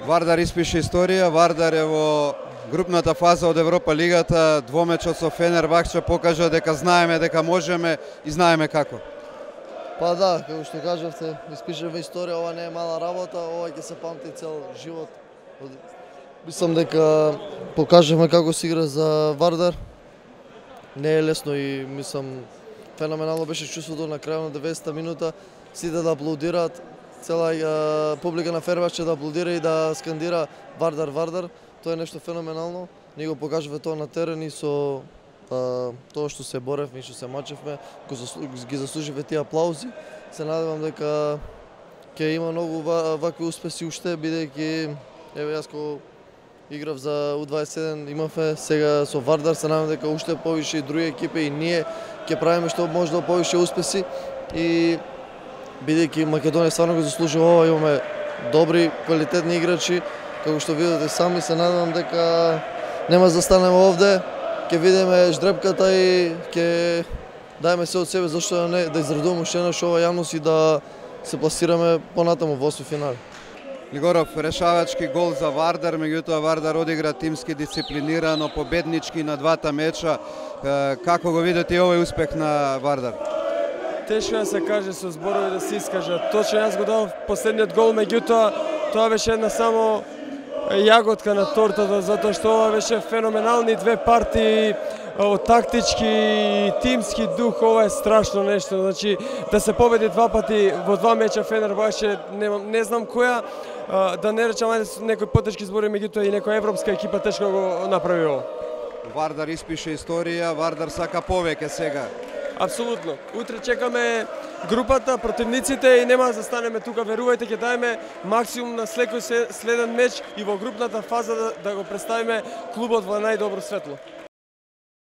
Вардар испише историја, Вардар е во групната фаза од Европа лигата, двомечот со Фенербахче покажа дека знаеме дека можеме и знаеме како. Па да, како што кажавте, испишевме историја, ова не е мала работа, ова ќе се памти цел живот. Мислам дека покажавме како се игра за Вардар. Не е лесно и мислам феноменално беше чувството на крајот на 90-та минута, сите да аплодираат, цела публика на Фенербахче да аплодира и да скандира Вардар, Вардар. Тоа е нешто феноменално. Ние го покажавме тоа на терен и со тоа што се боревме и што се мачевме, ги заслуживме тие аплаузи. Се надевам дека ќе има многу вакви успеси уште, бидејќи еве јас кога играв за U21 имавме, сега со Вардар се надевам дека уште повише и други екипи и ние ќе правиме што може да повише успеси и бидејќи Македонија стварно го заслужува ова, имаме добри, квалитетни играчи, како што видите сами, се надевам дека нема да застанеме овде, ќе видиме ждрепката и ќе дајме се од себе, зашто не да израдуваме уште еднаш ова јавност и да се пласираме понатаму во осми финали. Лигоров, решавачки гол за Вардар, меѓутоа Вардар одигра тимски, дисциплинирано, победнички на двата меча. Како го видите овој успех на Вардар? Тешко да се каже со зборови да се искажат. Точно јас го дав последниот гол, меѓутоа тоа беше една само јаготка на тортата, затоа што ова беше феноменални две партии од тактички и тимски дух, ова е страшно нешто. Значи да се победи два пати во два меча Фенербахче, не знам која, да не речам некој потешки збори, меѓутоа и некоја европска екипа тешко го направи ова. Вардар испише историја, Вардар сака повеќе сега. Апсолутно. Утре чекаме групата, противниците и нема да застанеме тука, верувајте, ќе даеме максимум на секој следен меч и во групната фаза да го представиме клубот во најдобро светло.